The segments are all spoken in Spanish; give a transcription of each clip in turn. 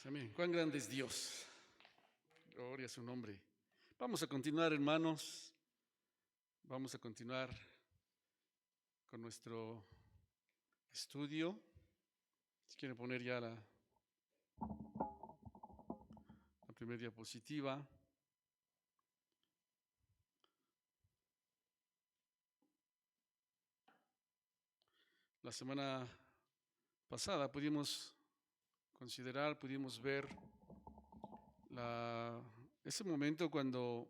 Amén. Cuán grande es Dios. Gloria a su nombre. Vamos a continuar, hermanos. Vamos a continuar con nuestro estudio. Si quieren poner ya la primera diapositiva. La semana pasada pudimos ver ese momento cuando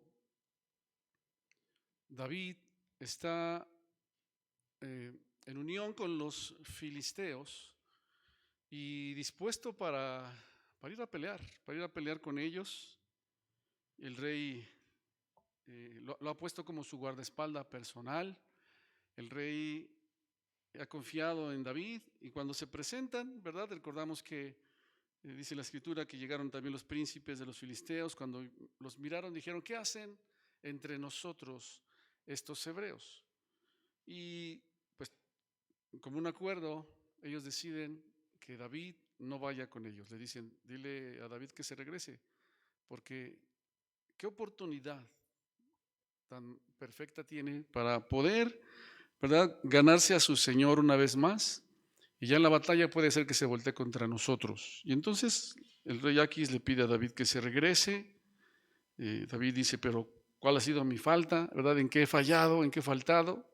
David está en unión con los filisteos y dispuesto para ir a pelear con ellos. El rey lo ha puesto como su guardaespaldas personal. El rey ha confiado en David y cuando se presentan, ¿verdad? Recordamos que dice la escritura que llegaron también los príncipes de los filisteos. Cuando los miraron dijeron: ¿qué hacen entre nosotros estos hebreos? Y pues como un acuerdo, ellos deciden que David no vaya con ellos. Le dicen: dile a David que se regrese, porque qué oportunidad tan perfecta tiene para poder, ¿verdad?, ganarse a su Señor una vez más, y ya en la batalla puede ser que se voltee contra nosotros. Y entonces el rey Aquis le pide a David que se regrese. David dice: pero ¿cuál ha sido mi falta? ¿Verdad? ¿En qué he fallado? ¿En qué he faltado?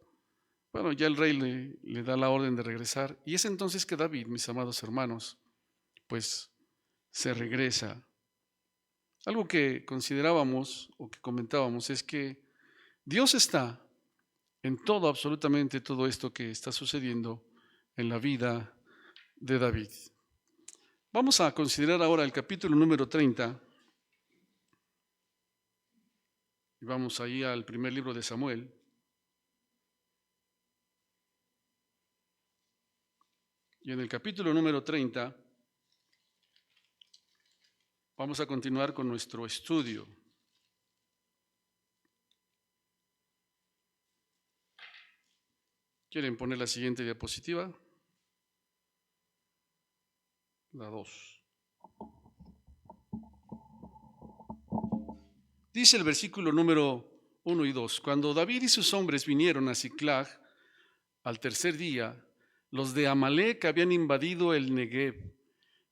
Bueno, ya el rey le da la orden de regresar, y es entonces que David, mis amados hermanos, pues se regresa. Algo que considerábamos o que comentábamos es que Dios está en todo, absolutamente todo esto que está sucediendo en la vida de David. Vamos a considerar ahora el capítulo número 30. Y vamos ahí al primer libro de Samuel. Y en el capítulo número 30 vamos a continuar con nuestro estudio. ¿Quieren poner la siguiente diapositiva? La 2. Dice el versículo número 1 y 2: cuando David y sus hombres vinieron a Siclag al tercer día, los de Amalec habían invadido el Negev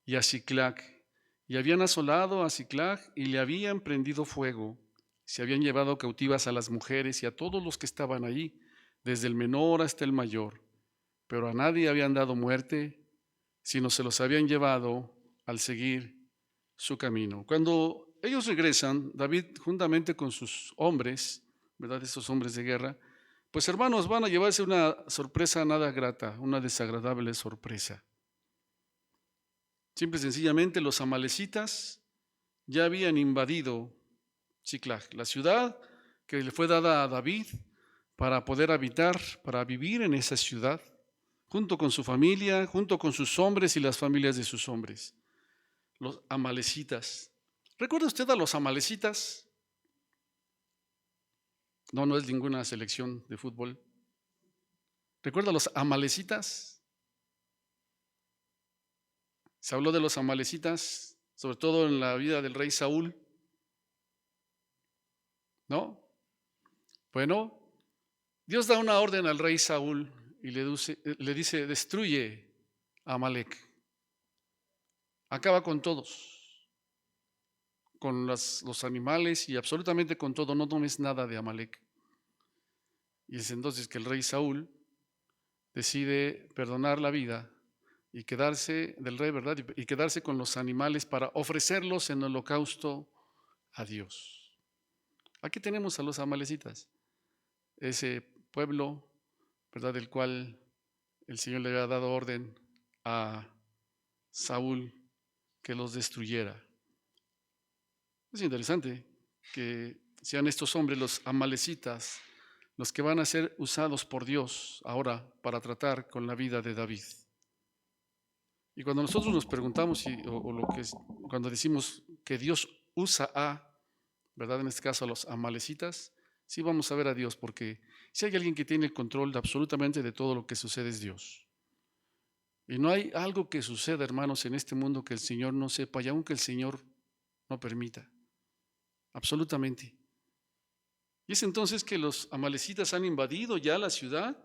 y a Siclag, y habían asolado a Siclag y le habían prendido fuego. Se habían llevado cautivas a las mujeres y a todos los que estaban allí, desde el menor hasta el mayor, pero a nadie habían dado muerte, sino se los habían llevado al seguir su camino. Cuando ellos regresan, David juntamente con sus hombres, ¿verdad?, esos hombres de guerra, pues hermanos, van a llevarse una sorpresa nada grata, una desagradable sorpresa. Simple y sencillamente, los amalecitas ya habían invadido Siclag, la ciudad que le fue dada a David para poder habitar, para vivir en esa ciudad, junto con su familia, junto con sus hombres y las familias de sus hombres. Los amalecitas. ¿Recuerda usted a los amalecitas? No es ninguna selección de fútbol. ¿Recuerda a los amalecitas? Se habló de los amalecitas, sobre todo en la vida del rey Saúl, ¿no? Bueno, Dios da una orden al rey Saúl y le dice: destruye a Amalec, acaba con todos, con los animales y absolutamente con todo, no tomes nada de Amalec. Y es entonces que el rey Saúl decide perdonar la vida y quedarse del rey, ¿verdad?, y quedarse con los animales para ofrecerlos en holocausto a Dios. Aquí tenemos a los amalecitas, ese pueblo, ¿verdad?, del cual el Señor le había dado orden a Saúl que los destruyera. Es interesante que sean estos hombres, los amalecitas, los que van a ser usados por Dios ahora para tratar con la vida de David. Y cuando nosotros nos preguntamos cuando decimos que Dios usa ¿verdad?, en este caso a los amalecitas, sí vamos a ver a Dios, porque si hay alguien que tiene el control absolutamente de todo lo que sucede es Dios. Y no hay algo que suceda, hermanos, en este mundo que el Señor no sepa, y aunque el Señor no permita. Absolutamente. Y es entonces que los amalecitas han invadido ya la ciudad,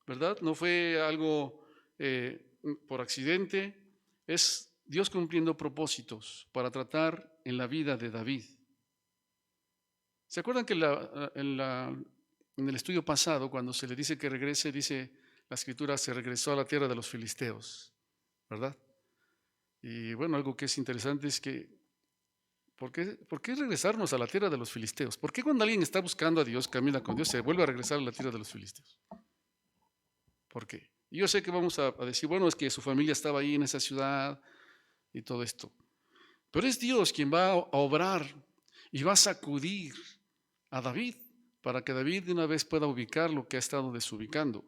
¿verdad? No fue algo por accidente, es Dios cumpliendo propósitos para tratar en la vida de David. ¿Se acuerdan que en el estudio pasado, cuando se le dice que regrese, dice la escritura, se regresó a la tierra de los filisteos, ¿verdad? Y bueno, algo que es interesante es que, ¿por qué regresarnos a la tierra de los filisteos? ¿Por qué cuando alguien está buscando a Dios, camina con Dios, se vuelve a regresar a la tierra de los filisteos? ¿Por qué? Y yo sé que vamos a decir, bueno, es que su familia estaba ahí en esa ciudad y todo esto. Pero es Dios quien va a obrar y va a sacudir a David para que David de una vez pueda ubicar lo que ha estado desubicando.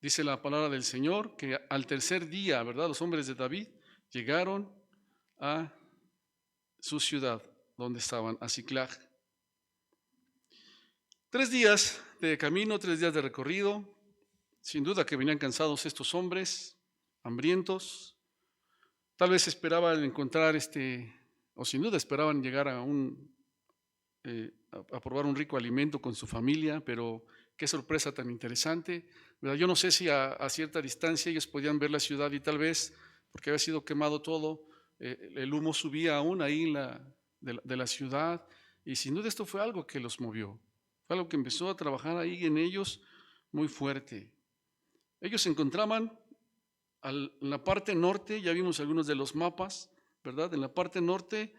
Dice la palabra del Señor que al tercer día, ¿verdad? Los hombres de David llegaron a su ciudad, donde estaban, a Siclag. 3 días de camino, 3 días de recorrido. Sin duda que venían cansados estos hombres, hambrientos. Tal vez esperaban encontrar o sin duda esperaban llegar a probar un rico alimento con su familia, pero qué sorpresa tan interesante, ¿verdad? Yo no sé si a cierta distancia ellos podían ver la ciudad y tal vez, porque había sido quemado todo, el humo subía aún ahí de la ciudad, y sin duda esto fue algo que los movió, fue algo que empezó a trabajar ahí en ellos muy fuerte. Ellos se encontraban en la parte norte, ya vimos algunos de los mapas, ¿verdad? En la parte norte,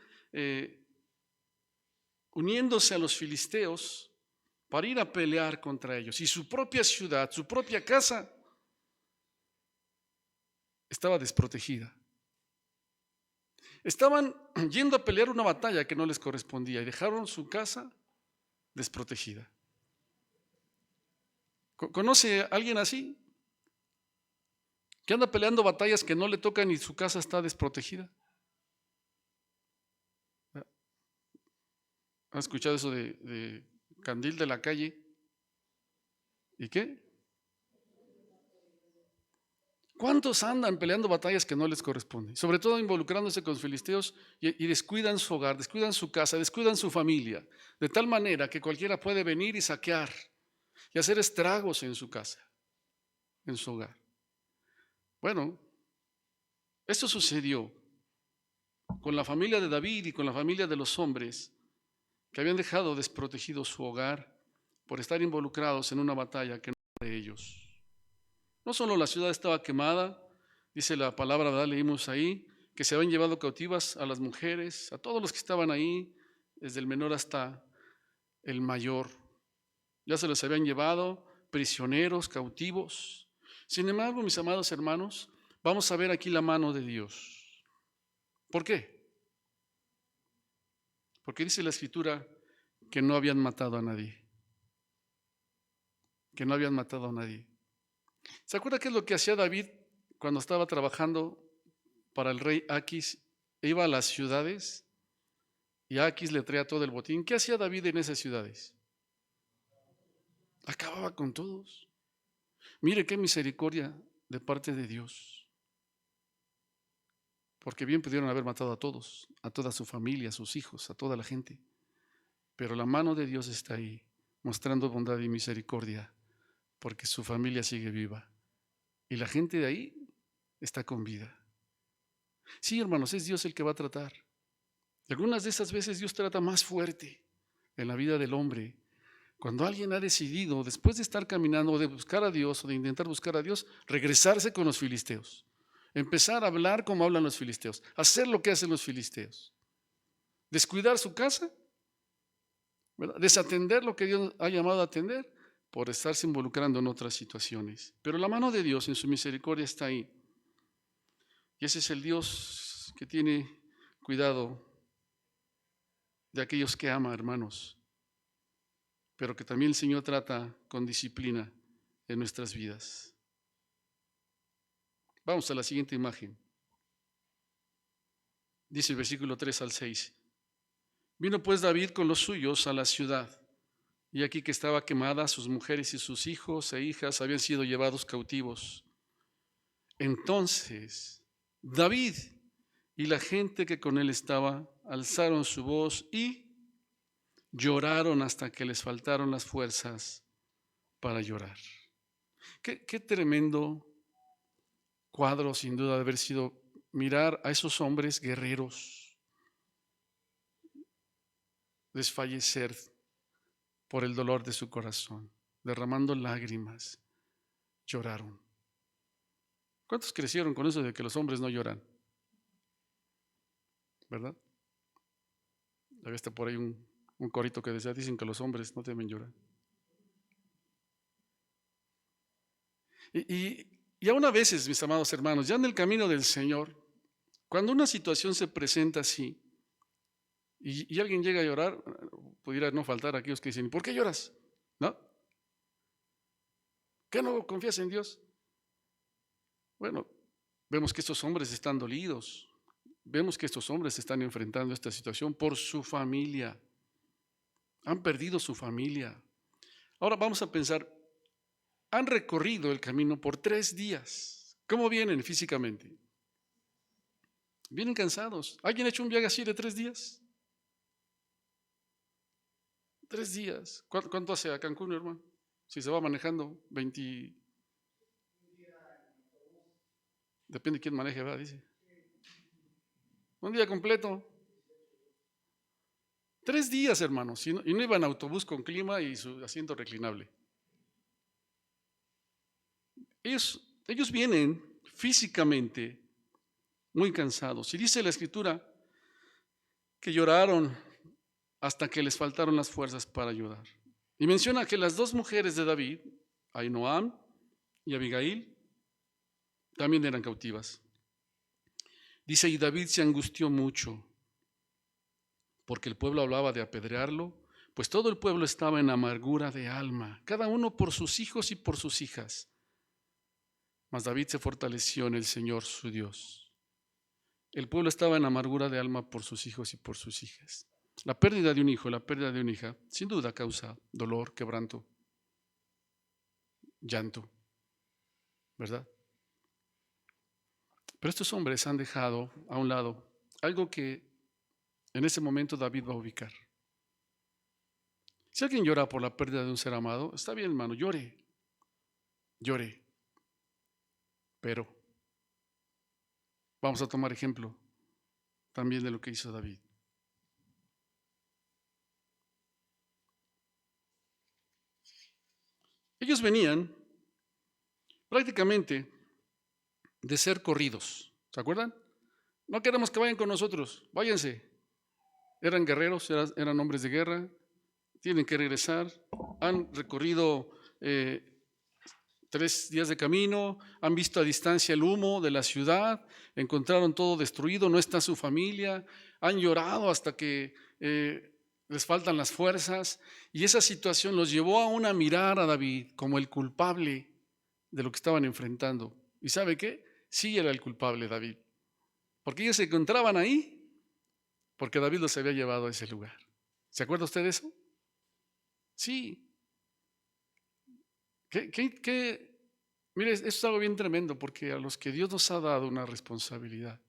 uniéndose a los filisteos para ir a pelear contra ellos. Y su propia ciudad, su propia casa, estaba desprotegida. Estaban yendo a pelear una batalla que no les correspondía y dejaron su casa desprotegida. ¿Conoce a alguien así? Que anda peleando batallas que no le tocan y su casa está desprotegida. ¿Has escuchado eso de candil de la calle? ¿Y qué? ¿Cuántos andan peleando batallas que no les corresponden? Sobre todo involucrándose con los filisteos y descuidan su hogar, descuidan su casa, descuidan su familia, de tal manera que cualquiera puede venir y saquear y hacer estragos en su casa, en su hogar. Bueno, esto sucedió con la familia de David y con la familia de los hombres que habían dejado desprotegido su hogar por estar involucrados en una batalla que no era de ellos. No solo la ciudad estaba quemada, dice la palabra, ¿verdad? Leímos ahí, que se habían llevado cautivas a las mujeres, a todos los que estaban ahí, desde el menor hasta el mayor. Ya se los habían llevado prisioneros, cautivos. Sin embargo, mis amados hermanos, vamos a ver aquí la mano de Dios. ¿Por qué? Porque dice la Escritura que no habían matado a nadie. Que no habían matado a nadie. ¿Se acuerda qué es lo que hacía David cuando estaba trabajando para el rey Aquis? Iba a las ciudades y Aquis le traía todo el botín. ¿Qué hacía David en esas ciudades? Acababa con todos. Mire qué misericordia de parte de Dios. Porque bien pudieron haber matado a todos, a toda su familia, a sus hijos, a toda la gente. Pero la mano de Dios está ahí, mostrando bondad y misericordia, porque su familia sigue viva. Y la gente de ahí está con vida. Sí, hermanos, es Dios el que va a tratar. Y algunas de esas veces Dios trata más fuerte en la vida del hombre. Cuando alguien ha decidido, después de estar caminando o de buscar a Dios o de intentar buscar a Dios, regresarse con los filisteos. Empezar a hablar como hablan los filisteos. Hacer lo que hacen los filisteos. Descuidar su casa. ¿Verdad? Desatender lo que Dios ha llamado a atender por estarse involucrando en otras situaciones. Pero la mano de Dios en su misericordia está ahí. Y ese es el Dios que tiene cuidado de aquellos que ama, hermanos, pero que también el Señor trata con disciplina en nuestras vidas. Vamos a la siguiente imagen. Dice el versículo 3 al 6. Vino pues David con los suyos a la ciudad, y aquí que estaba quemada, sus mujeres y sus hijos e hijas habían sido llevados cautivos. Entonces David y la gente que con él estaba alzaron su voz y lloraron hasta que les faltaron las fuerzas para llorar. Qué tremendo cuadro, sin duda, de haber sido mirar a esos hombres guerreros desfallecer por el dolor de su corazón, derramando lágrimas, lloraron. ¿Cuántos crecieron con eso de que los hombres no lloran? ¿Verdad? Había hasta por ahí un corito que decía, dicen que los hombres no deben llorar. Y aún a veces, mis amados hermanos, ya en el camino del Señor, cuando una situación se presenta así y alguien llega a llorar, pudiera no faltar aquellos que dicen, ¿por qué lloras? ¿No? ¿Qué no confías en Dios? Bueno, vemos que estos hombres están dolidos, vemos que estos hombres están enfrentando esta situación por su familia, han perdido su familia. Ahora vamos a pensar, han recorrido el camino por 3 días. ¿Cómo vienen físicamente? Vienen cansados. ¿Alguien ha hecho un viaje así de 3 días? 3 días. ¿Cuánto hace a Cancún, hermano? Si se va manejando, 20. Depende de quién maneje, ¿verdad? Dice. Un día completo. 3 días, hermanos. Y no iban en autobús con clima y su asiento reclinable. Ellos vienen físicamente muy cansados. Y dice la Escritura que lloraron hasta que les faltaron las fuerzas para ayudar. Y menciona que las 2 mujeres de David, Ahinoam y Abigail, también eran cautivas. Dice, y David se angustió mucho, porque el pueblo hablaba de apedrearlo, pues todo el pueblo estaba en amargura de alma, cada uno por sus hijos y por sus hijas. Mas David se fortaleció en el Señor su Dios. El pueblo estaba en amargura de alma por sus hijos y por sus hijas. La pérdida de un hijo, la pérdida de una hija, sin duda causa dolor, quebranto, llanto, ¿verdad? Pero estos hombres han dejado a un lado algo que en ese momento David va a ubicar. Si alguien llora por la pérdida de un ser amado, está bien, hermano, llore. Pero vamos a tomar ejemplo también de lo que hizo David. Ellos venían prácticamente de ser corridos, ¿se acuerdan? No queremos que vayan con nosotros, váyanse. Eran guerreros, eran hombres de guerra, tienen que regresar, han recorrido 3 días de camino, han visto a distancia el humo de la ciudad, encontraron todo destruido, no está su familia, han llorado hasta que les faltan las fuerzas, y esa situación los llevó a mirar a David como el culpable de lo que estaban enfrentando. ¿Y sabe qué? Sí era el culpable David, porque ellos se encontraban ahí porque David los había llevado a ese lugar. ¿Se acuerda usted de eso? Sí. Mire, esto es algo bien tremendo, porque a los que Dios nos ha dado una responsabilidad,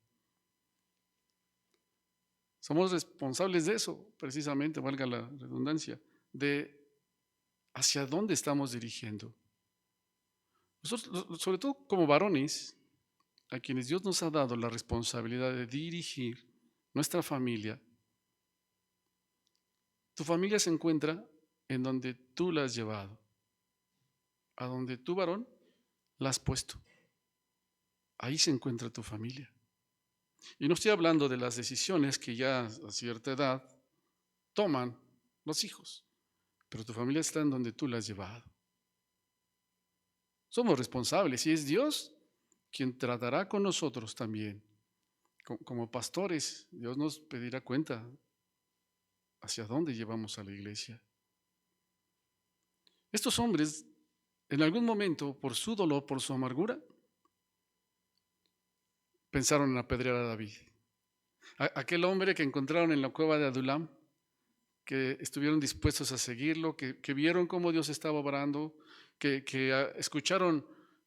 somos responsables de eso, precisamente, valga la redundancia, de hacia dónde estamos dirigiendo. Nosotros, sobre todo como varones, a quienes Dios nos ha dado la responsabilidad de dirigir nuestra familia, tu familia se encuentra en donde tú la has llevado, a donde tú, varón, la has puesto. Ahí se encuentra tu familia. Y no estoy hablando de las decisiones que ya a cierta edad toman los hijos, pero tu familia está en donde tú la has llevado. Somos responsables y es Dios quien tratará con nosotros también. Como pastores, Dios nos pedirá cuenta hacia dónde llevamos a la iglesia. Estos hombres, en algún momento, por su dolor, por su amargura, pensaron en apedrear a David. Aquel hombre que encontraron en la cueva de Adulam, que estuvieron dispuestos a seguirlo, que vieron cómo Dios estaba obrando, que escucharon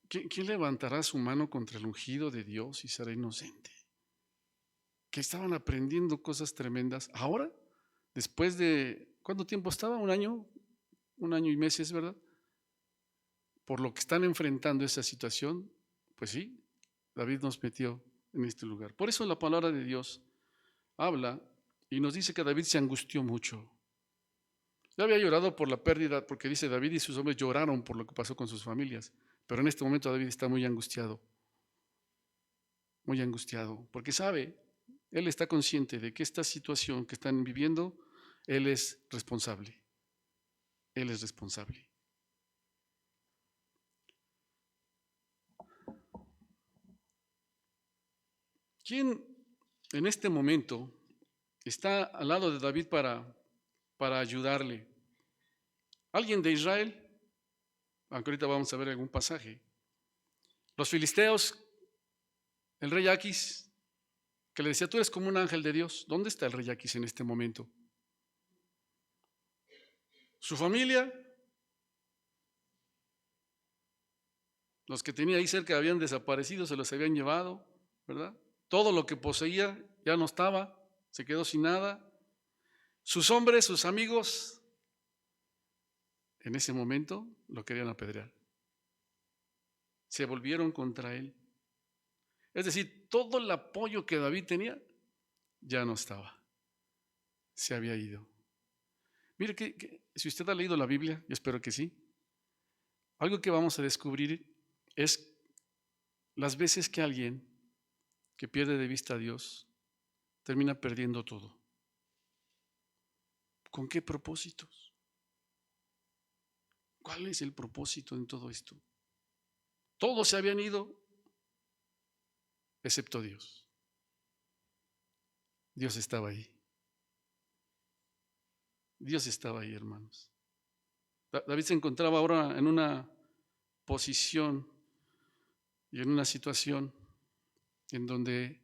¿Quién levantará su mano contra el ungido de Dios y será inocente? Que estaban aprendiendo cosas tremendas. Ahora, después de, ¿cuánto tiempo estaba? Un año y meses, ¿verdad? Por lo que están enfrentando esa situación, pues sí, David nos metió en este lugar. Por eso la palabra de Dios habla y nos dice que David se angustió mucho. Ya había llorado por la pérdida, porque dice David y sus hombres lloraron por lo que pasó con sus familias. Pero en este momento David está muy angustiado, porque sabe, él está consciente de que esta situación que están viviendo, él es responsable. Él es responsable. ¿Quién en este momento está al lado de David para ayudarle? ¿Alguien de Israel? Aunque ahorita vamos a ver algún pasaje. Los filisteos, el rey Aquis, que le decía, tú eres como un ángel de Dios. ¿Dónde está el rey Aquis en este momento? Su familia, los que tenía ahí cerca habían desaparecido, se los habían llevado, ¿verdad? Todo lo que poseía ya no estaba, se quedó sin nada. Sus hombres, sus amigos, en ese momento lo querían apedrear. Se volvieron contra él. Es decir, todo el apoyo que David tenía ya no estaba. Se había ido. Mire que si usted ha leído la Biblia, yo espero que sí, algo que vamos a descubrir es las veces que alguien que pierde de vista a Dios termina perdiendo todo. ¿Con qué propósitos? ¿Cuál es el propósito en todo esto? Todos se habían ido, excepto Dios. Dios estaba ahí. Dios estaba ahí, hermanos. David se encontraba ahora en una posición y en una situación en donde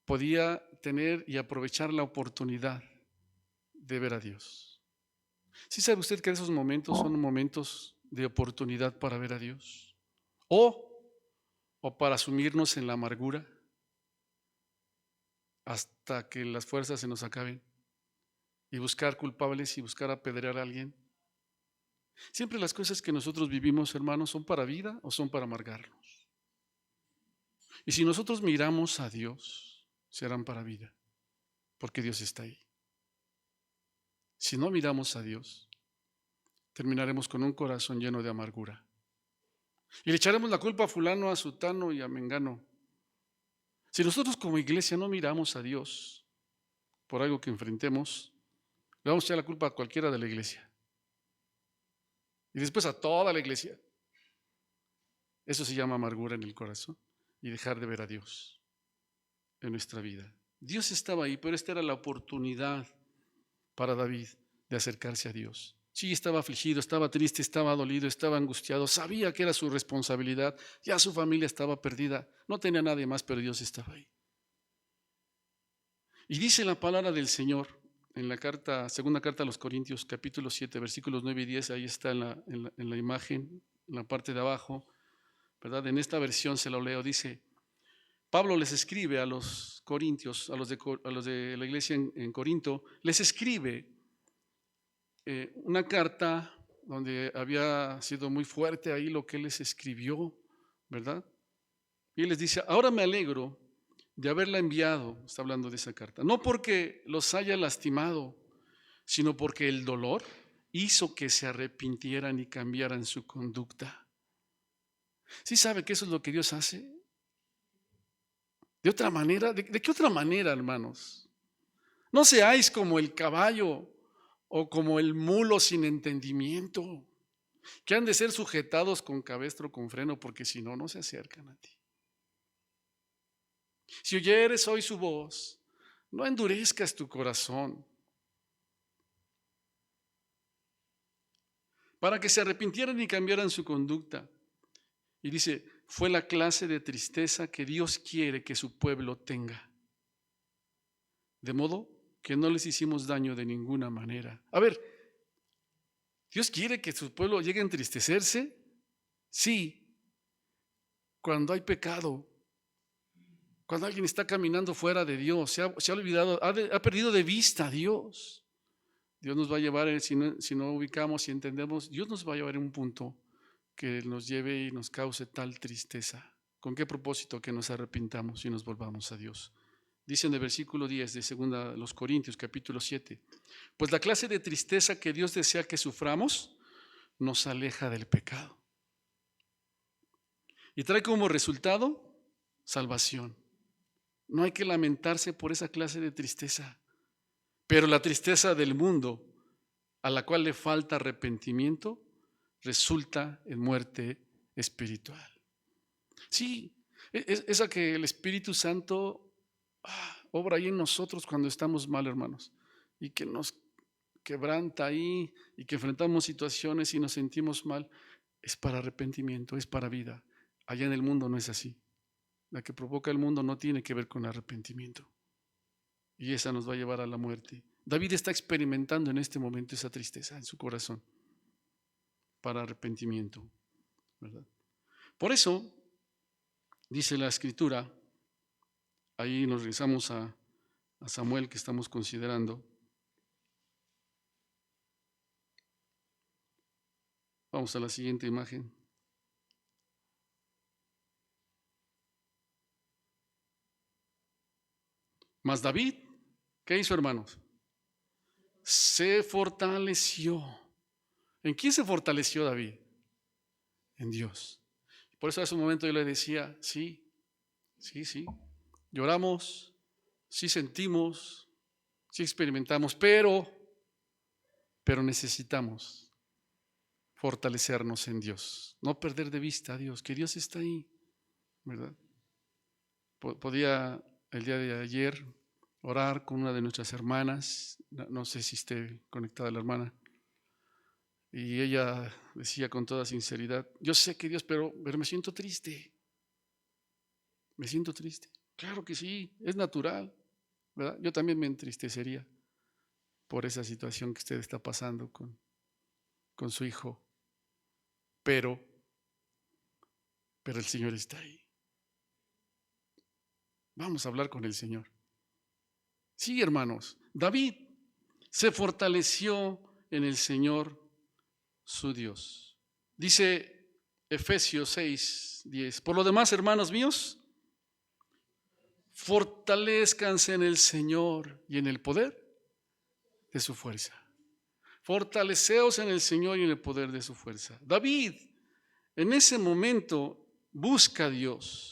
podía tener y aprovechar la oportunidad de ver a Dios. ¿Sí sabe usted que esos momentos son momentos de oportunidad para ver a Dios? O para sumirnos en la amargura hasta que las fuerzas se nos acaben y buscar culpables y buscar apedrear a alguien. Siempre las cosas que nosotros vivimos, hermanos, son para vida o son para amargarnos. Y si nosotros miramos a Dios, serán para vida, porque Dios está ahí. Si no miramos a Dios, terminaremos con un corazón lleno de amargura. Y le echaremos la culpa a fulano, a sutano y a mengano. Si nosotros como iglesia no miramos a Dios por algo que enfrentemos, le vamos a echar la culpa a cualquiera de la iglesia. Y después a toda la iglesia. Eso se llama amargura en el corazón y dejar de ver a Dios en nuestra vida. Dios estaba ahí, pero esta era la oportunidad para David de acercarse a Dios. Sí, estaba afligido, estaba triste, estaba dolido, estaba angustiado, sabía que era su responsabilidad, ya su familia estaba perdida, no tenía nadie más, pero Dios estaba ahí. Y dice la palabra del Señor en la segunda carta a los Corintios, capítulo 7, versículos 9 y 10, ahí está en la imagen, en la parte de abajo, ¿verdad? En esta versión se lo leo, dice, Pablo les escribe a los corintios, a los de la iglesia en Corinto, les escribe una carta donde había sido muy fuerte ahí lo que él les escribió, ¿verdad? Y él les dice, ahora me alegro de haberla enviado, está hablando de esa carta, no porque los haya lastimado, sino porque el dolor hizo que se arrepintieran y cambiaran su conducta. ¿Sí sabe que eso es lo que Dios hace? De otra manera, ¿de qué otra manera, hermanos? No seáis como el caballo o como el mulo sin entendimiento, que han de ser sujetados con cabestro, con freno, porque si no, no se acercan a ti. Si oyeres hoy su voz, no endurezcas tu corazón, para que se arrepintieran y cambiaran su conducta. Y dice, fue la clase de tristeza que Dios quiere que su pueblo tenga. De modo que no les hicimos daño de ninguna manera. A ver, ¿Dios quiere que su pueblo llegue a entristecerse? Sí, cuando hay pecado, cuando alguien está caminando fuera de Dios, se ha olvidado, ha perdido de vista a Dios. Dios nos va a llevar, si no ubicamos y entendemos, Dios nos va a llevar a un punto que nos lleve y nos cause tal tristeza. ¿Con qué propósito? Que nos arrepintamos y nos volvamos a Dios. Dice en el versículo 10 de 2 Corintios, capítulo 7, pues la clase de tristeza que Dios desea que suframos nos aleja del pecado y trae como resultado salvación. No hay que lamentarse por esa clase de tristeza, pero la tristeza del mundo, a la cual le falta arrepentimiento, resulta en muerte espiritual. Sí, esa que el Espíritu Santo obra ahí en nosotros cuando estamos mal, hermanos, y que nos quebranta ahí y que enfrentamos situaciones y nos sentimos mal, es para arrepentimiento, es para vida. Allá en el mundo no es así. La que provoca el mundo no tiene que ver con arrepentimiento. Y esa nos va a llevar a la muerte. David está experimentando en este momento esa tristeza en su corazón para arrepentimiento, ¿verdad? Por eso, dice la Escritura, ahí nos regresamos a Samuel que estamos considerando. Vamos a la siguiente imagen. Mas David, ¿qué hizo, hermanos? Se fortaleció. ¿En quién se fortaleció David? En Dios. Por eso hace un momento yo le decía, sí, lloramos, sí sentimos, sí experimentamos, pero necesitamos fortalecernos en Dios, no perder de vista a Dios, que Dios está ahí, ¿verdad? Podía el día de ayer orar con una de nuestras hermanas, no sé si esté conectada la hermana, y ella decía con toda sinceridad, yo sé que Dios, pero me siento triste, me siento triste. Claro que sí, es natural, ¿verdad? Yo también me entristecería por esa situación que usted está pasando con su hijo, pero el Señor está ahí. Vamos a hablar con el Señor. Sí, hermanos, David se fortaleció en el Señor su Dios. Dice Efesios 6:10. Por lo demás, hermanos míos, fortalezcanse en el Señor y en el poder de su fuerza. Fortaleceos en el Señor y en el poder de su fuerza. David, en ese momento, busca a Dios.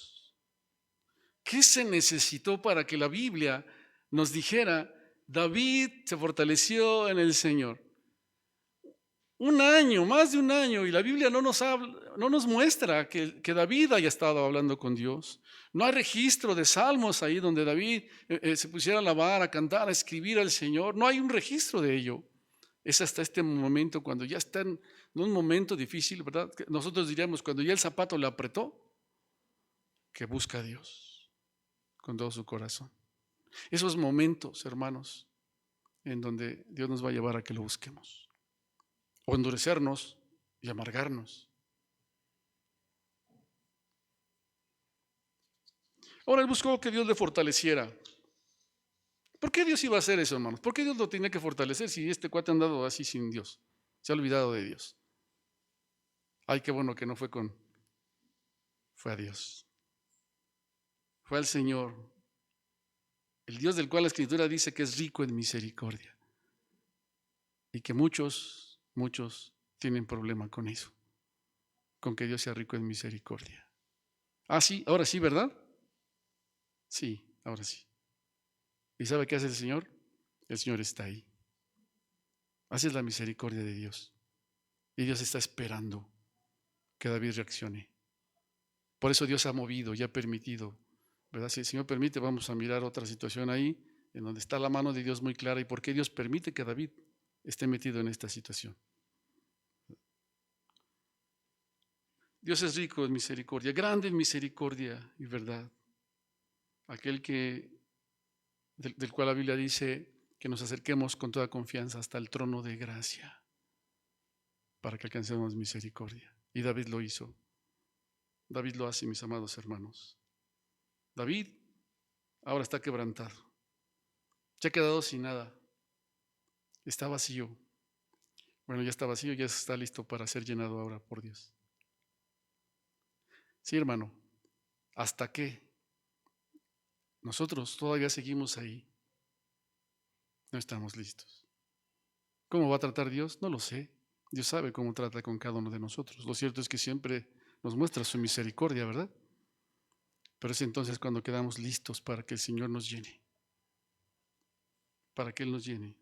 ¿Qué se necesitó para que la Biblia nos dijera, David se fortaleció en el Señor? Un año, más de un año, y la Biblia no nos muestra que David haya estado hablando con Dios. No hay registro de salmos ahí donde David se pusiera a alabar, a cantar, a escribir al Señor. No hay un registro de ello. Es hasta este momento, cuando ya está en un momento difícil, ¿verdad? Nosotros diríamos, cuando ya el zapato le apretó, que busca a Dios con todo su corazón. Esos momentos, hermanos, en donde Dios nos va a llevar a que lo busquemos. O endurecernos y amargarnos. Ahora él buscó que Dios le fortaleciera. ¿Por qué Dios iba a hacer eso, hermanos? ¿Por qué Dios lo tenía que fortalecer si este cuate ha andado así sin Dios? Se ha olvidado de Dios. Ay, qué bueno que no fue a Dios. Fue al Señor, el Dios del cual la Escritura dice que es rico en misericordia. Y que muchos tienen problema con eso, con que Dios sea rico en misericordia. Ah, sí, ahora sí, ¿verdad? Sí, ahora sí. ¿Y sabe qué hace el Señor? El Señor está ahí. Así es la misericordia de Dios. Y Dios está esperando que David reaccione. Por eso Dios ha movido y ha permitido, ¿verdad? Si el Señor permite, vamos a mirar otra situación ahí, en donde está la mano de Dios muy clara y por qué Dios permite que David esté metido en esta situación. Dios es rico en misericordia, grande en misericordia y verdad. Aquel del cual la Biblia dice que nos acerquemos con toda confianza hasta el trono de gracia para que alcancemos misericordia. Y David lo hizo. David lo hace, mis amados hermanos. David ahora está quebrantado. Se ha quedado sin nada. Está vacío. Bueno, ya está vacío, ya está listo para ser llenado ahora por Dios. Sí, hermano. ¿Hasta qué? Nosotros todavía seguimos ahí. No estamos listos. ¿Cómo va a tratar Dios? No lo sé. Dios sabe cómo trata con cada uno de nosotros. Lo cierto es que siempre nos muestra su misericordia, ¿verdad? Pero es entonces cuando quedamos listos para que el Señor nos llene. Para que Él nos llene.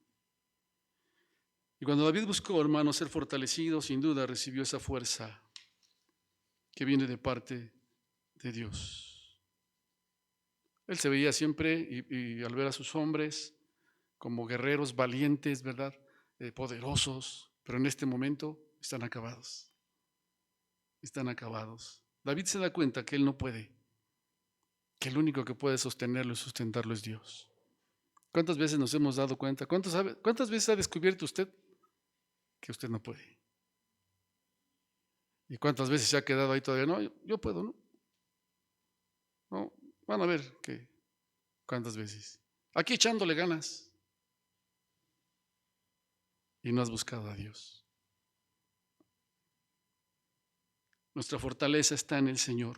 Y cuando David buscó, hermano, ser fortalecido, sin duda recibió esa fuerza que viene de parte de Dios. Él se veía siempre, y al ver a sus hombres como guerreros valientes, ¿verdad? Poderosos, pero en este momento están acabados. Están acabados. David se da cuenta que él no puede, que el único que puede sostenerlo y sustentarlo es Dios. ¿Cuántas veces nos hemos dado cuenta? ¿Cuántas veces ha descubierto usted que usted no puede? ¿Y cuántas veces se ha quedado ahí todavía? No, yo puedo, ¿no? No, van a ver cuántas veces. Aquí echándole ganas. Y no has buscado a Dios. Nuestra fortaleza está en el Señor.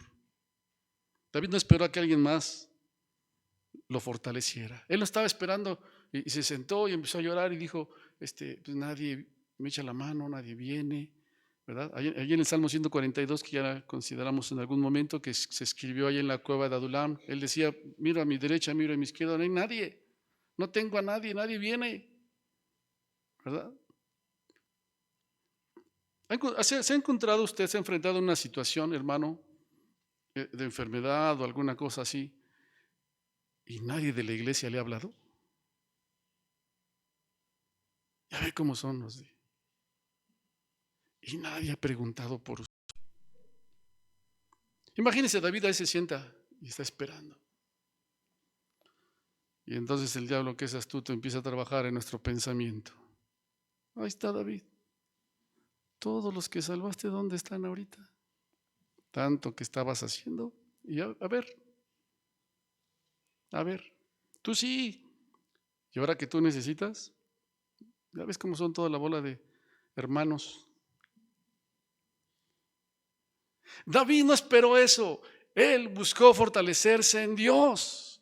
David no esperó a que alguien más lo fortaleciera. Él no estaba esperando y se sentó y empezó a llorar y dijo, pues nadie me echa la mano, nadie viene, ¿verdad? Allí en el Salmo 142, que ya consideramos en algún momento, que se escribió ahí en la cueva de Adulam, él decía, miro a mi derecha, miro a mi izquierda, no hay nadie, no tengo a nadie, nadie viene, ¿verdad? ¿Se ha encontrado usted, se ha enfrentado a una situación, hermano, de enfermedad o alguna cosa así, y nadie de la iglesia le ha hablado? Ya ve cómo son los de... Y nadie ha preguntado por usted. Imagínese, David ahí se sienta y está esperando. Y entonces el diablo, que es astuto, empieza a trabajar en nuestro pensamiento. Ahí está David. Todos los que salvaste, ¿dónde están ahorita? Tanto que estabas haciendo. Y a ver, tú sí. Y ahora que tú necesitas, ya ves cómo son toda la bola de hermanos. David no esperó eso. Él buscó fortalecerse en Dios.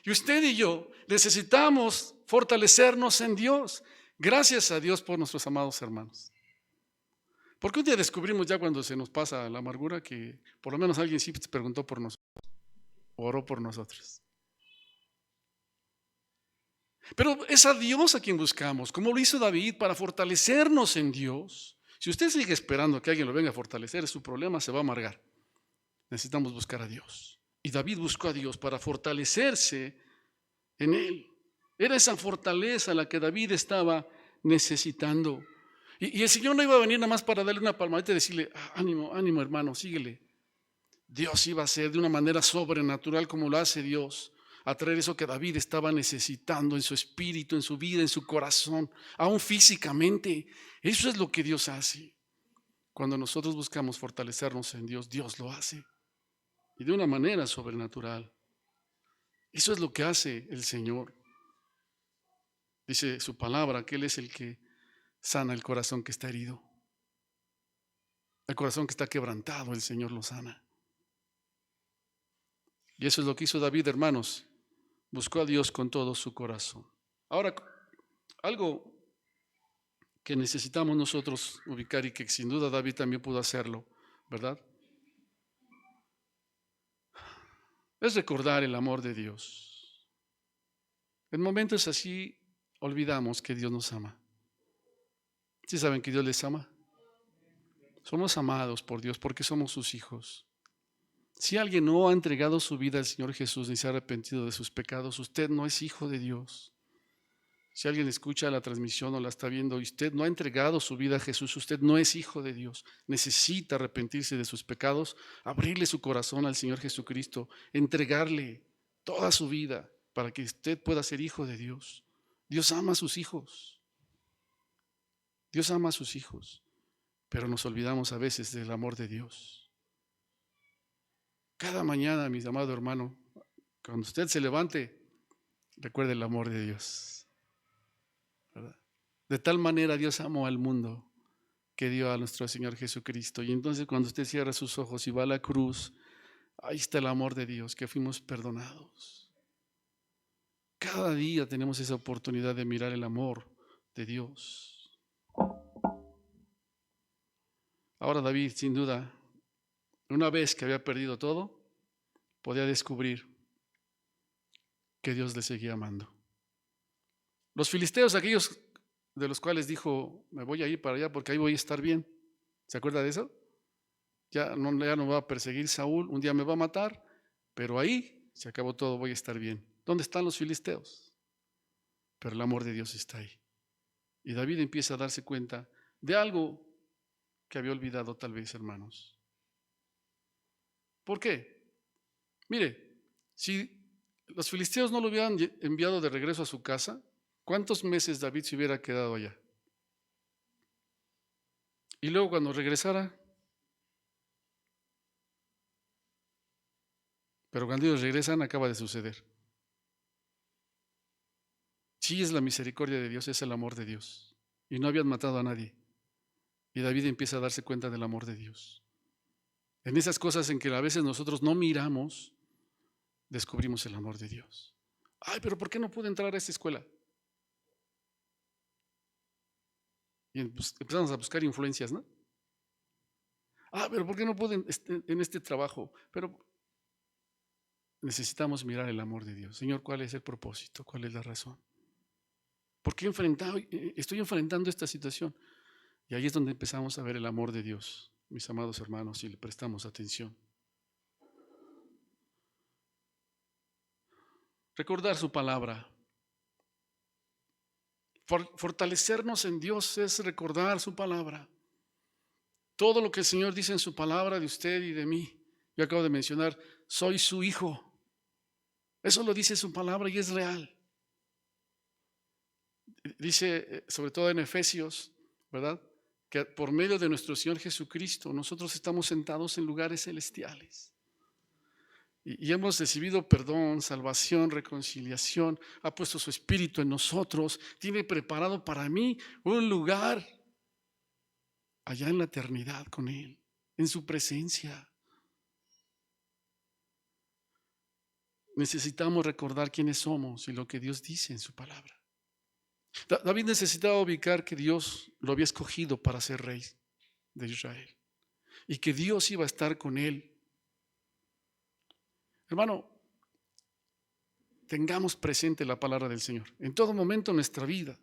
Y usted y yo necesitamos fortalecernos en Dios. Gracias a Dios por nuestros amados hermanos. Porque un día descubrimos, ya cuando se nos pasa la amargura, que por lo menos alguien sí preguntó por nosotros, oró por nosotros. Pero es a Dios a quien buscamos, como lo hizo David, para fortalecernos en Dios. Si usted sigue esperando que alguien lo venga a fortalecer, su problema se va a amargar. Necesitamos buscar a Dios. Y David buscó a Dios para fortalecerse en Él. Era esa fortaleza la que David estaba necesitando. Y el Señor no iba a venir nada más para darle una palmadita y decirle, ánimo, ánimo hermano, síguele. Dios iba a hacer de una manera sobrenatural, como lo hace Dios, a traer eso que David estaba necesitando en su espíritu, en su vida, en su corazón, aún físicamente. Eso es lo que Dios hace. Cuando nosotros buscamos fortalecernos en Dios, Dios lo hace. Y de una manera sobrenatural. Eso es lo que hace el Señor. Dice su palabra que Él es el que sana el corazón que está herido. El corazón que está quebrantado, el Señor lo sana. Y eso es lo que hizo David, hermanos. Buscó a Dios con todo su corazón. Ahora, algo que necesitamos nosotros ubicar, y que sin duda David también pudo hacerlo, ¿verdad? Es recordar el amor de Dios. En momentos así olvidamos que Dios nos ama. ¿Sí saben que Dios les ama? Somos amados por Dios porque somos sus hijos. Si alguien no ha entregado su vida al Señor Jesús ni se ha arrepentido de sus pecados, usted no es hijo de Dios. Si alguien escucha la transmisión o la está viendo y usted no ha entregado su vida a Jesús, usted no es hijo de Dios. Necesita arrepentirse de sus pecados, abrirle su corazón al Señor Jesucristo, entregarle toda su vida para que usted pueda ser hijo de Dios. Dios ama a sus hijos. Dios ama a sus hijos, pero nos olvidamos a veces del amor de Dios. Cada mañana, mi amado hermano, cuando usted se levante, recuerde el amor de Dios, ¿verdad? De tal manera Dios amó al mundo que dio a nuestro Señor Jesucristo. Y entonces cuando usted cierra sus ojos y va a la cruz, ahí está el amor de Dios, que fuimos perdonados. Cada día tenemos esa oportunidad de mirar el amor de Dios. Ahora David, sin duda, una vez que había perdido todo, podía descubrir que Dios le seguía amando. Los filisteos, aquellos de los cuales dijo, me voy a ir para allá porque ahí voy a estar bien. ¿Se acuerda de eso? Ya no me va a perseguir Saúl, un día me va a matar, pero ahí se acabó todo, voy a estar bien. ¿Dónde están los filisteos? Pero el amor de Dios está ahí. Y David empieza a darse cuenta de algo que había olvidado tal vez, hermanos. ¿Por qué? Mire, si los filisteos no lo hubieran enviado de regreso a su casa, ¿cuántos meses David se hubiera quedado allá? Y luego cuando regresara, pero cuando ellos regresan acaba de suceder. Sí es la misericordia de Dios, es el amor de Dios. Y no habían matado a nadie. Y David empieza a darse cuenta del amor de Dios. En esas cosas en que a veces nosotros no miramos, descubrimos el amor de Dios. Ay, pero ¿por qué no pude entrar a esta escuela? Y empezamos a buscar influencias, ¿no? Ah, pero ¿por qué no pude en este trabajo? Pero necesitamos mirar el amor de Dios. Señor, ¿cuál es el propósito? ¿Cuál es la razón? ¿Por qué estoy enfrentando esta situación? Y ahí es donde empezamos a ver el amor de Dios, mis amados hermanos, si le prestamos atención. Recordar su palabra. Fortalecernos en Dios es recordar su palabra. Todo lo que el Señor dice en su palabra de usted y de mí. Yo acabo de mencionar, soy su hijo. Eso lo dice su palabra y es real. Dice, sobre todo en Efesios, ¿verdad? Que por medio de nuestro Señor Jesucristo nosotros estamos sentados en lugares celestiales. Y hemos recibido perdón, salvación, reconciliación. Ha puesto su Espíritu en nosotros. Tiene preparado para mí un lugar allá en la eternidad con Él, en su presencia. Necesitamos recordar quiénes somos y lo que Dios dice en su palabra. David necesitaba ubicar que Dios lo había escogido para ser rey de Israel y que Dios iba a estar con él. Hermano, tengamos presente la palabra del Señor en todo momento de nuestra vida,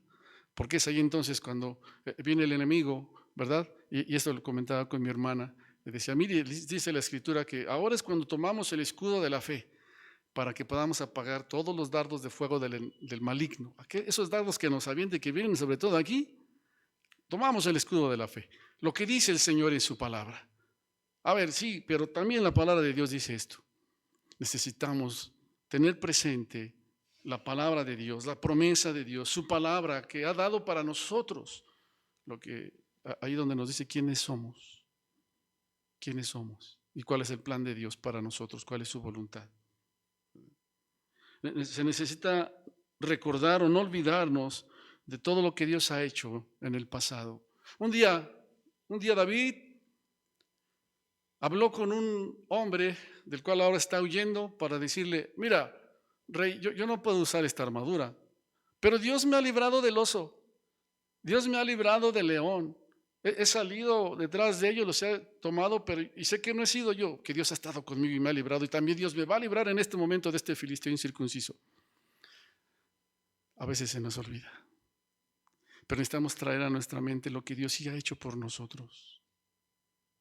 porque es ahí entonces cuando viene el enemigo, ¿verdad? Y esto lo comentaba con mi hermana, le decía, mire, dice la Escritura que ahora es cuando tomamos el escudo de la fe para que podamos apagar todos los dardos de fuego del maligno. Esos dardos que nos avienten, que vienen sobre todo aquí, tomamos el escudo de la fe. Lo que dice el Señor en su palabra. A ver, sí, pero también la palabra de Dios dice esto. Necesitamos tener presente la palabra de Dios, la promesa de Dios, su palabra que ha dado para nosotros, ahí donde nos dice quiénes somos y cuál es el plan de Dios para nosotros, cuál es su voluntad. Se necesita recordar o no olvidarnos de todo lo que Dios ha hecho en el pasado. Un día David habló con un hombre del cual ahora está huyendo para decirle, mira, rey, yo no puedo usar esta armadura, pero Dios me ha librado del oso, Dios me ha librado del león. He salido detrás de ellos, los he tomado, y sé que no he sido yo, que Dios ha estado conmigo y me ha librado, y también Dios me va a librar en este momento de este filisteo incircunciso. A veces se nos olvida, pero necesitamos traer a nuestra mente lo que Dios sí ha hecho por nosotros,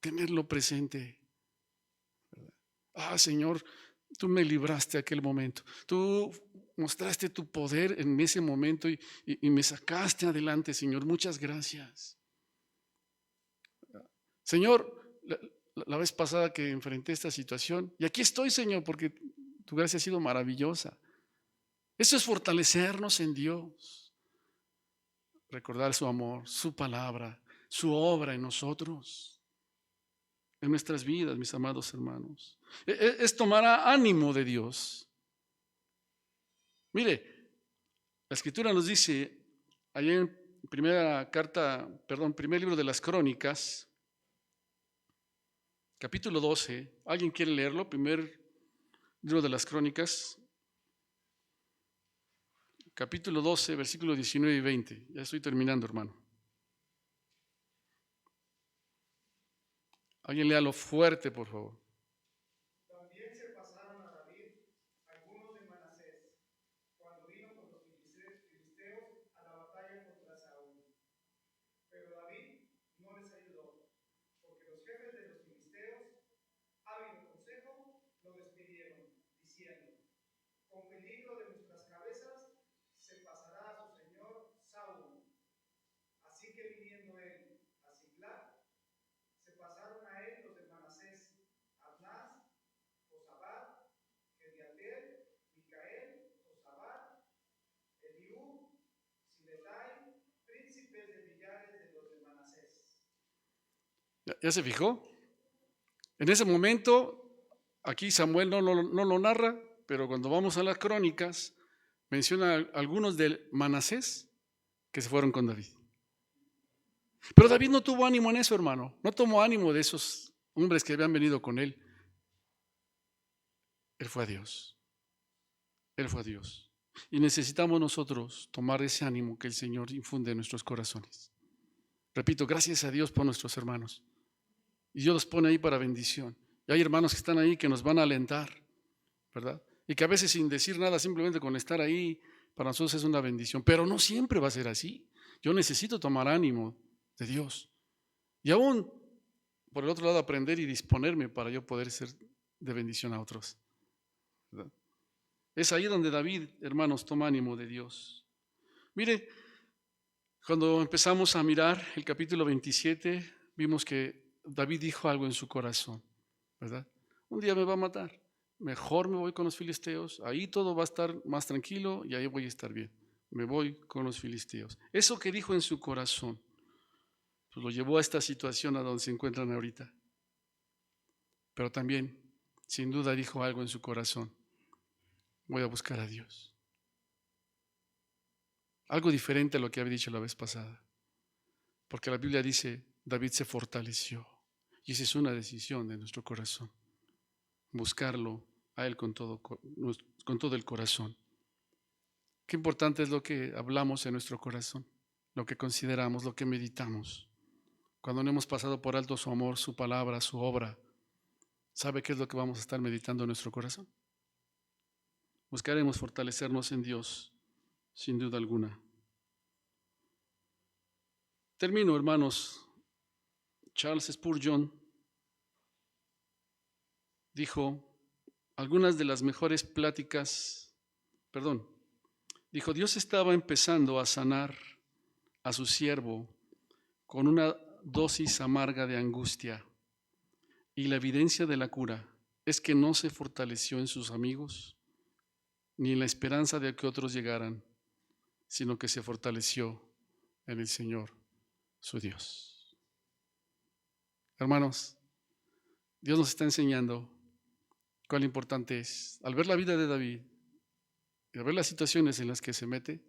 tenerlo presente. Señor, tú me libraste aquel momento, tú mostraste tu poder en ese momento y me sacaste adelante, Señor, muchas gracias. Señor, la vez pasada que enfrenté esta situación, y aquí estoy, Señor, porque tu gracia ha sido maravillosa. Eso es fortalecernos en Dios, recordar su amor, su palabra, su obra en nosotros. en nuestras vidas, mis amados hermanos. Es tomar ánimo de Dios. Mire, la Escritura nos dice, allá en primer libro de las Crónicas, capítulo 12, ¿alguien quiere leerlo? Primer libro de las Crónicas, capítulo 12, versículos 19 y 20. Ya estoy terminando, hermano. Alguien léalo fuerte, por favor. También se pasaron a David algunos de Manasés, cuando vino con los filisteos a la batalla contra Saúl. Pero David no les ayudó, porque los jefes de los filisteos, ávido consejo, lo despidieron, diciendo: con peligro de nuestras cabezas se pasará a su señor Saúl. Así que viniendo él a Siglag, se pasaron a él los de Manasés, Adnás, Josabad, Gediatel, Micael, Josabad, Eliú, Siletai, príncipes de millares de los de Manasés. ¿Ya se fijó? En ese momento, aquí Samuel no lo narra, pero cuando vamos a las crónicas, menciona a algunos de Manasés que se fueron con David. Pero David no tuvo ánimo en eso, hermano. No tomó ánimo de esos hombres que habían venido con él. Él fue a Dios. Él fue a Dios. Y necesitamos nosotros tomar ese ánimo que el Señor infunde en nuestros corazones. Repito, gracias a Dios por nuestros hermanos. Y Dios los pone ahí para bendición. Y hay hermanos que están ahí que nos van a alentar, ¿verdad? Y que a veces sin decir nada, simplemente con estar ahí, para nosotros es una bendición. Pero no siempre va a ser así. Yo necesito tomar ánimo de Dios. Y aún, por el otro lado, aprender y disponerme para yo poder ser de bendición a otros, ¿verdad? Es ahí donde David, hermanos, toma ánimo de Dios. Mire, cuando empezamos a mirar el capítulo 27, vimos que David dijo algo en su corazón, ¿verdad? Un día me va a matar, mejor me voy con los filisteos, ahí todo va a estar más tranquilo y ahí voy a estar bien. Me voy con los filisteos. Eso que dijo en su corazón, pues lo llevó a esta situación a donde se encuentran ahorita. Pero también, sin duda, dijo algo en su corazón: voy a buscar a Dios. Algo diferente a lo que había dicho la vez pasada. Porque la Biblia dice, David se fortaleció. Y esa es una decisión de nuestro corazón. Buscarlo a Él con todo el corazón. Qué importante es lo que hablamos en nuestro corazón, lo que consideramos, lo que meditamos. Cuando no hemos pasado por alto su amor, su palabra, su obra, ¿sabe qué es lo que vamos a estar meditando en nuestro corazón? Buscaremos fortalecernos en Dios, sin duda alguna. Termino, hermanos. Charles Spurgeon dijo, algunas de las mejores pláticas, dijo, Dios estaba empezando a sanar a su siervo con una dosis amarga de angustia, y la evidencia de la cura es que no se fortaleció en sus amigos ni en la esperanza de que otros llegaran, sino que se fortaleció en el Señor, su Dios. Hermanos, Dios nos está enseñando cuán importante es. Al ver la vida de David y al ver las situaciones en las que se mete,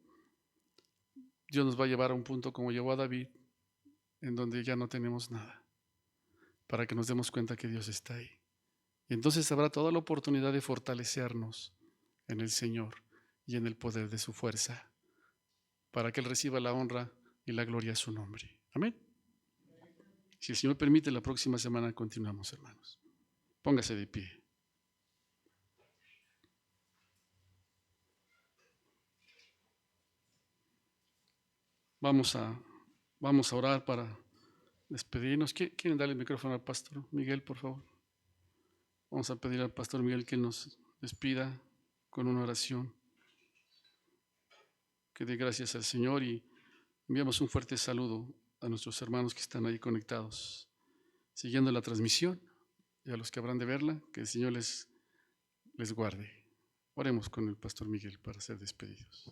Dios nos va a llevar a un punto como llevó a David, en donde ya no tenemos nada, para que nos demos cuenta que Dios está ahí. Y entonces habrá toda la oportunidad de fortalecernos en el Señor y en el poder de su fuerza, para que Él reciba la honra y la gloria a su nombre. Amén. Si el Señor permite, la próxima semana continuamos, hermanos. Póngase de pie. Vamos a orar para despedirnos. ¿Quieren darle el micrófono al pastor Miguel, por favor? Vamos a pedir al pastor Miguel que nos despida con una oración. Que dé gracias al Señor y enviamos un fuerte saludo a nuestros hermanos que están ahí conectados, siguiendo la transmisión, y a los que habrán de verla, que el Señor les guarde. Oremos con el pastor Miguel para ser despedidos.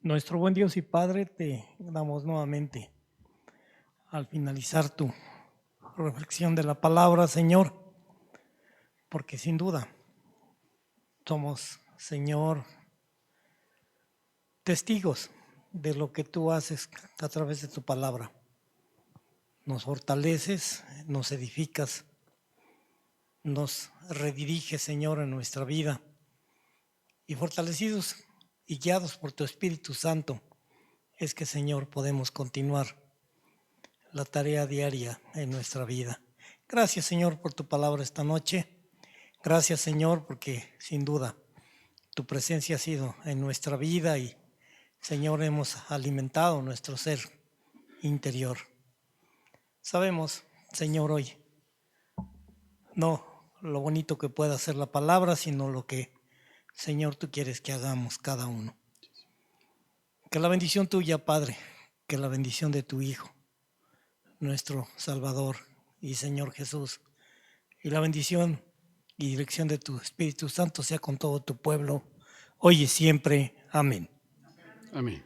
Nuestro buen Dios y Padre, te damos nuevamente al finalizar tu reflexión de la palabra, Señor, porque sin duda somos, Señor, testigos de lo que tú haces a través de tu palabra. Nos fortaleces, nos edificas, nos rediriges, Señor, en nuestra vida. Y fortalecidos y guiados por tu Espíritu Santo, es que, Señor, podemos continuar la tarea diaria en nuestra vida. Gracias, Señor, por tu palabra esta noche. Gracias, Señor, porque sin duda tu presencia ha sido en nuestra vida y, Señor, hemos alimentado nuestro ser interior. Sabemos, Señor, hoy, no lo bonito que pueda ser la palabra, sino lo que, Señor, tú quieres que hagamos cada uno. Que la bendición tuya, Padre, que la bendición de tu Hijo, nuestro Salvador y Señor Jesús, y la bendición y dirección de tu Espíritu Santo sea con todo tu pueblo, hoy y siempre. Amén. Amén.